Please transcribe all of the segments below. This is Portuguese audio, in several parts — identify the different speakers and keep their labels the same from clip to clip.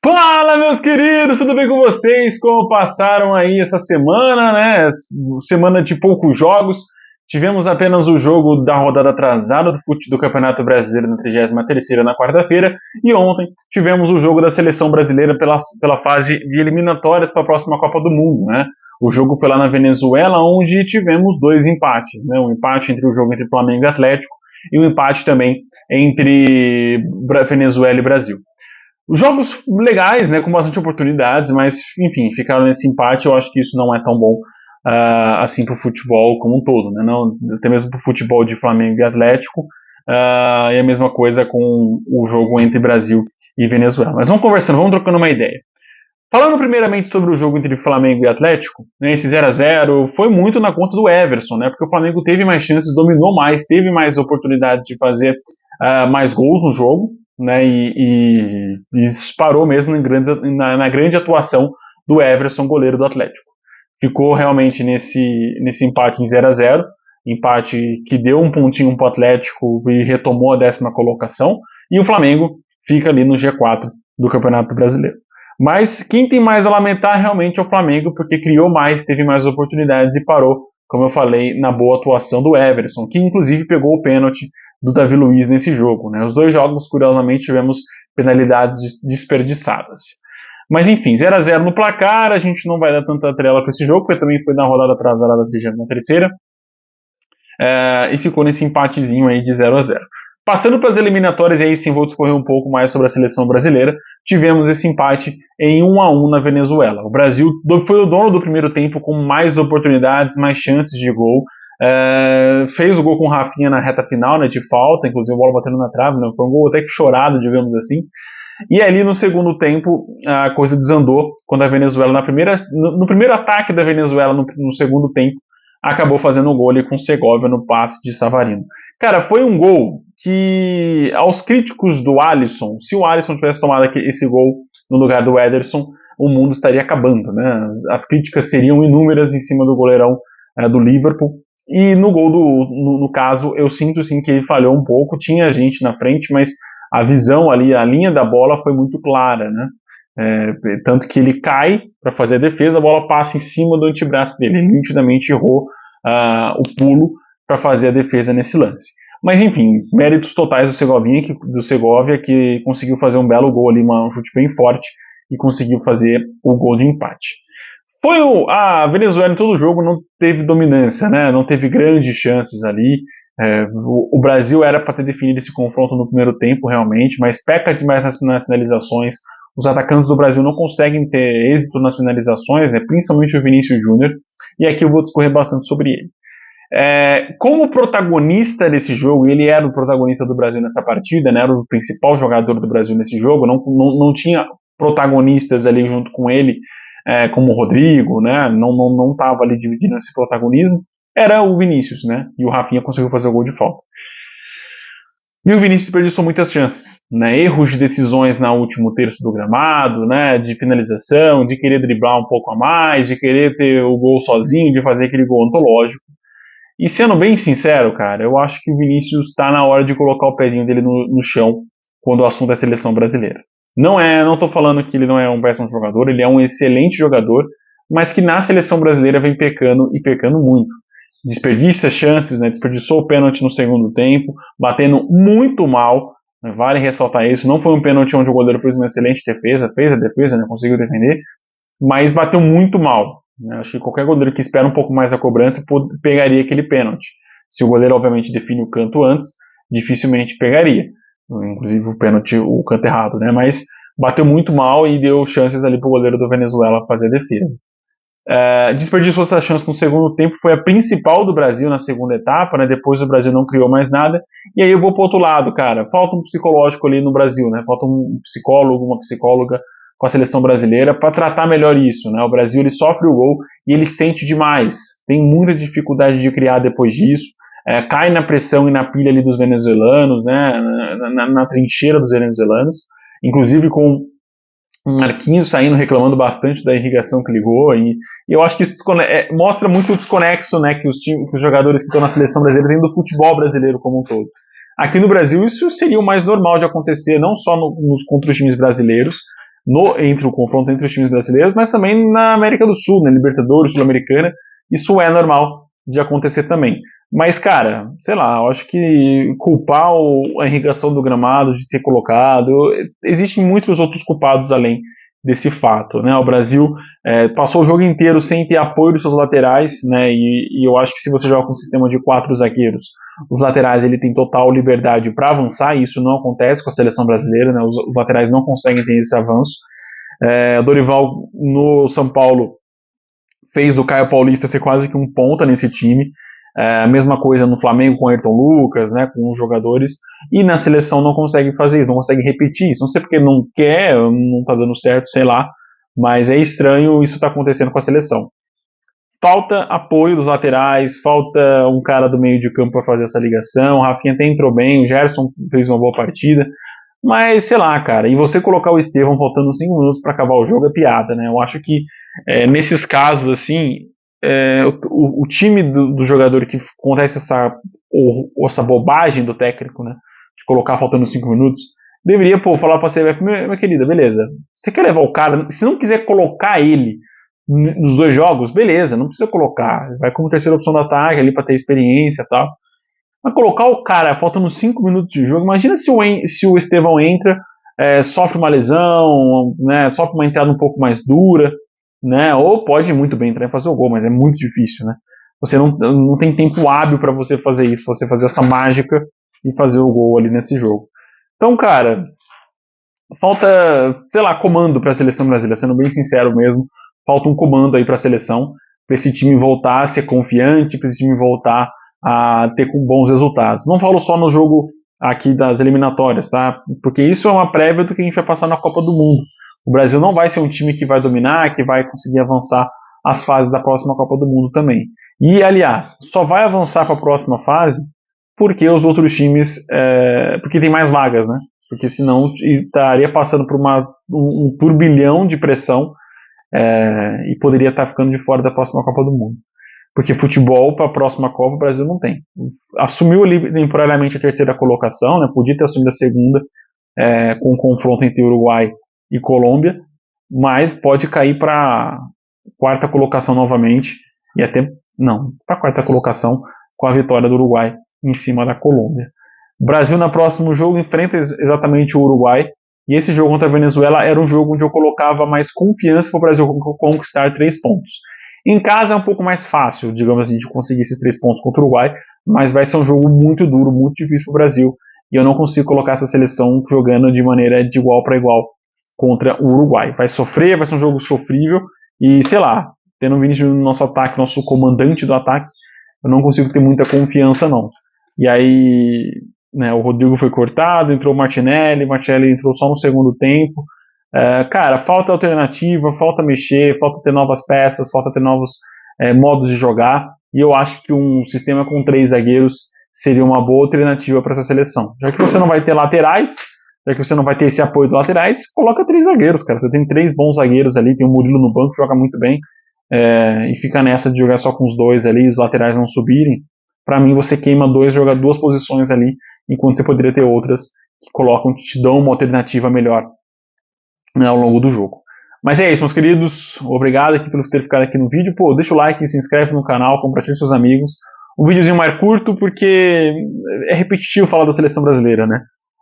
Speaker 1: Fala, meus queridos, tudo bem com vocês? Como passaram aí essa semana, né? Semana de poucos jogos. Tivemos apenas o jogo da rodada atrasada do Campeonato Brasileiro na 33ª na quarta-feira, e ontem tivemos o jogo da Seleção Brasileira pela fase de eliminatórias para a próxima Copa do Mundo, né? O jogo foi lá na Venezuela, onde tivemos dois empates, né? Um empate entre o jogo entre Flamengo e Atlético e um empate também entre Venezuela e Brasil. Jogos legais, né, com bastante oportunidades, mas, enfim, ficaram nesse empate. Eu acho que isso não é tão bom assim para o futebol como um todo, né? Não, até mesmo para o futebol de Flamengo e Atlético, e a mesma coisa com o jogo entre Brasil e Venezuela. Mas vamos conversando, vamos trocando uma ideia. Falando primeiramente sobre o jogo entre Flamengo e Atlético, né, esse 0-0 foi muito na conta do Everson, né, porque o Flamengo teve mais chances, dominou mais, teve mais oportunidade de fazer mais gols no jogo, né, e parou mesmo na grande atuação do Everson, goleiro do Atlético. Ficou realmente nesse empate em 0-0, empate que deu um pontinho para o Atlético e retomou a 10ª colocação, e o Flamengo fica ali no G4 do Campeonato Brasileiro. Mas quem tem mais a lamentar realmente é o Flamengo, porque criou mais, teve mais oportunidades e parou, como eu falei, na boa atuação do Everson, que inclusive pegou o pênalti do Davi Luiz nesse jogo, né? Os dois jogos, curiosamente, tivemos penalidades desperdiçadas. Mas enfim, 0-0 no placar, a gente não vai dar tanta trela para esse jogo, porque também foi na rodada atrasada da 33ª, e ficou nesse empatezinho aí de 0-0. Passando para as eliminatórias, e aí sim vou discorrer um pouco mais sobre a seleção brasileira, tivemos esse empate em 1-1 na Venezuela. O Brasil foi o dono do primeiro tempo com mais oportunidades, mais chances de gol. Fez o gol com o Rafinha na reta final, né, de falta, inclusive a bola batendo na trave, né, foi um gol até que chorado, digamos assim. E ali no segundo tempo a coisa desandou quando a Venezuela, no primeiro ataque da Venezuela no segundo tempo, acabou fazendo um gol ali com o Segovia no passe de Savarino. Cara, foi um gol que, aos críticos do Alisson, se o Alisson tivesse tomado esse gol no lugar do Ederson, o mundo estaria acabando, né? As críticas seriam inúmeras em cima do goleirão do Liverpool. E no gol, no caso, eu sinto sim que ele falhou um pouco, tinha gente na frente, mas a visão ali, a linha da bola foi muito clara, né? Tanto que ele cai para fazer a defesa, a bola passa em cima do antebraço dele, ele nitidamente errou o pulo para fazer a defesa nesse lance. Mas enfim, méritos totais do Segovia, que conseguiu fazer um belo gol ali, um chute bem forte, e conseguiu fazer o gol de empate. A Venezuela em todo o jogo não teve dominância, né? Não teve grandes chances ali. O Brasil era para ter definido esse confronto no primeiro tempo, realmente, mas peca demais nas finalizações. Os atacantes do Brasil não conseguem ter êxito nas finalizações, né? Principalmente o Vinícius Júnior, e aqui eu vou discorrer bastante sobre ele. Como protagonista desse jogo, ele era o protagonista do Brasil nessa partida, né? Era o principal jogador do Brasil nesse jogo, não tinha protagonistas ali junto com ele, como o Rodrigo, né? Não estava ali dividindo esse protagonismo, era o Vinícius, né? E o Rafinha conseguiu fazer o gol de falta. E o Vinícius desperdiçou muitas chances, né? Erros de decisões na último terço do gramado, né? De finalização, de querer driblar um pouco a mais, de querer ter o gol sozinho, de fazer aquele gol antológico. E sendo bem sincero, cara, eu acho que o Vinícius está na hora de colocar o pezinho dele no chão quando o assunto é seleção brasileira. Não tô falando que ele não é um péssimo jogador, ele é um excelente jogador, mas que na seleção brasileira vem pecando e pecando muito. Desperdiça chances, né? Desperdiçou o pênalti no segundo tempo, batendo muito mal, né? Vale ressaltar isso. Não foi um pênalti onde o goleiro fez uma excelente defesa, fez a defesa, né? Conseguiu defender, mas bateu muito mal. Né? Acho que qualquer goleiro que espera um pouco mais a cobrança pegaria aquele pênalti. Se o goleiro, obviamente, define o canto antes, dificilmente pegaria. Inclusive o pênalti, o canto errado, né? Mas bateu muito mal e deu chances ali para o goleiro do Venezuela fazer a defesa. Desperdiçou essa chance no segundo tempo, foi a principal do Brasil na segunda etapa, né? Depois o Brasil não criou mais nada, e aí eu vou para o outro lado, cara, falta um psicológico ali no Brasil, né? Falta um psicólogo, uma psicóloga com a seleção brasileira para tratar melhor isso, né? O Brasil, ele sofre o gol e ele sente demais, tem muita dificuldade de criar depois disso, cai na pressão e na pilha ali dos venezuelanos, né? Na trincheira dos venezuelanos, inclusive com um Marquinhos saindo reclamando bastante da irrigação que ligou, e eu acho que isso mostra muito o desconexo, né, que os jogadores que estão na seleção brasileira têm do futebol brasileiro como um todo. Aqui no Brasil isso seria o mais normal de acontecer, não só contra os times brasileiros, entre o confronto entre os times brasileiros, mas também na América do Sul, na Libertadores, Sul-Americana, isso é normal de acontecer também. Mas, cara, sei lá, eu acho que culpar a irrigação do gramado de ser colocado, existem muitos outros culpados além desse fato, né? O Brasil passou o jogo inteiro sem ter apoio dos seus laterais, né? E eu acho que se você joga com um sistema de 4 zagueiros, os laterais ele tem total liberdade para avançar, e isso não acontece com a seleção brasileira, né? Os laterais não conseguem ter esse avanço. O Dorival no São Paulo fez do Caio Paulista ser quase que um ponta nesse time. A mesma coisa no Flamengo com o Ayrton Lucas, né, com os jogadores, e na seleção não consegue fazer isso, não consegue repetir isso. Não sei porque não quer, não está dando certo, sei lá, mas é estranho isso tá acontecendo com a seleção. Falta apoio dos laterais, falta um cara do meio de campo para fazer essa ligação. O Rafinha até entrou bem, o Gerson fez uma boa partida, mas sei lá, cara, e você colocar o Estevão faltando 5 minutos para acabar o jogo é piada, né? Eu acho que nesses casos, assim, o time do jogador que acontece essa bobagem do técnico, né, de colocar faltando 5 minutos, deveria, falar pra você, minha querida, beleza, você quer levar o cara, se não quiser colocar ele nos 2 jogos, beleza, não precisa colocar, vai como terceira opção do ataque ali pra ter experiência e tal, mas colocar o cara faltando 5 minutos de jogo, imagina se o Estevão entra, sofre uma lesão, né, sofre uma entrada um pouco mais dura, né, ou pode muito bem entrar e fazer o gol, mas é muito difícil, né? Você não tem tempo hábil para você fazer isso, pra você fazer essa mágica e fazer o gol ali nesse jogo. Então, cara, falta, sei lá, comando para a seleção brasileira, sendo bem sincero mesmo, falta um comando aí para a seleção, para esse time voltar a ser confiante, para esse time voltar a ter com bons resultados. Não falo só no jogo aqui das eliminatórias, tá? Porque isso é uma prévia do que a gente vai passar na Copa do Mundo. O Brasil não vai ser um time que vai dominar, que vai conseguir avançar as fases da próxima Copa do Mundo também. E, aliás, só vai avançar para a próxima fase porque os outros times, porque tem mais vagas, né? Porque senão estaria passando por um turbilhão de pressão e poderia estar ficando de fora da próxima Copa do Mundo. Porque futebol para a próxima Copa o Brasil não tem. Assumiu ali temporariamente a terceira colocação, né? Podia ter assumido a segunda com o confronto entre Uruguai e Colômbia, mas pode cair para quarta colocação novamente e até não, para quarta colocação com a vitória do Uruguai em cima da Colômbia. O Brasil no próximo jogo enfrenta exatamente o Uruguai, e esse jogo contra a Venezuela era um jogo onde eu colocava mais confiança para o Brasil conquistar 3 pontos. Em casa é um pouco mais fácil, digamos assim, de conseguir esses 3 pontos contra o Uruguai, mas vai ser um jogo muito duro, muito difícil para o Brasil, e eu não consigo colocar essa seleção jogando de maneira de igual para igual contra o Uruguai. Vai sofrer, vai ser um jogo sofrível, e sei lá, tendo o Vinícius no nosso ataque, nosso comandante do ataque, eu não consigo ter muita confiança não. E aí, né, o Rodrigo foi cortado, entrou o Martinelli entrou só no segundo tempo. Cara, falta alternativa, falta mexer, falta ter novas peças, falta ter novos modos de jogar, e eu acho que um sistema com 3 zagueiros seria uma boa alternativa para essa seleção. Já que você não vai ter laterais, já que você não vai ter esse apoio de laterais, coloca 3 zagueiros, cara. Você tem 3 bons zagueiros ali, tem o Murilo no banco, joga muito bem, e fica nessa de jogar só com os 2 ali, os laterais não subirem. Para mim, você queima 2 posições ali, enquanto você poderia ter outras que te dão uma alternativa melhor, né, ao longo do jogo. Mas é isso, meus queridos. Obrigado aqui por ter ficado aqui no vídeo. Deixa o like, se inscreve no canal, compartilha com seus amigos. Um videozinho mais curto, porque é repetitivo falar da seleção brasileira, né?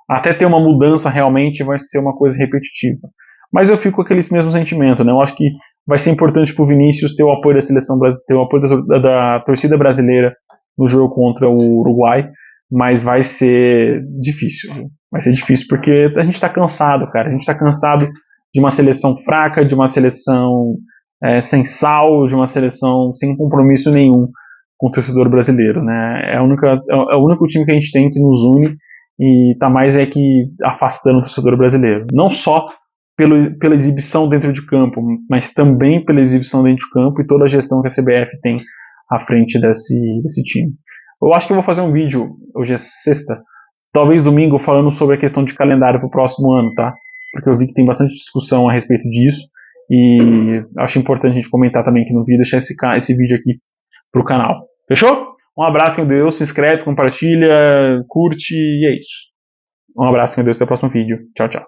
Speaker 1: Até ter uma mudança realmente vai ser uma coisa repetitiva. Mas eu fico com aquele mesmo sentimento, né? Eu acho que vai ser importante para o Vinícius ter o apoio da seleção brasileira, ter o apoio da torcida brasileira no jogo contra o Uruguai, mas vai ser difícil. Vai ser difícil porque a gente está cansado, cara. A gente está cansado de uma seleção fraca, de uma seleção sem de uma seleção sem compromisso nenhum com o torcedor brasileiro, né? É o único time que a gente tem que nos une e tá mais que afastando o torcedor brasileiro. Não só pela exibição dentro de campo, mas também pela exibição dentro de campo e toda a gestão que a CBF tem à frente desse time. Eu acho que eu vou fazer um vídeo, hoje é sexta, talvez domingo, falando sobre a questão de calendário para o próximo ano, tá? Porque eu vi que tem bastante discussão a respeito disso e acho importante a gente comentar também aqui no vídeo, deixar esse vídeo aqui pro canal. Fechou? Um abraço, meu Deus, se inscreve, compartilha, curte e é isso. Um abraço, meu Deus, até o próximo vídeo. Tchau, tchau.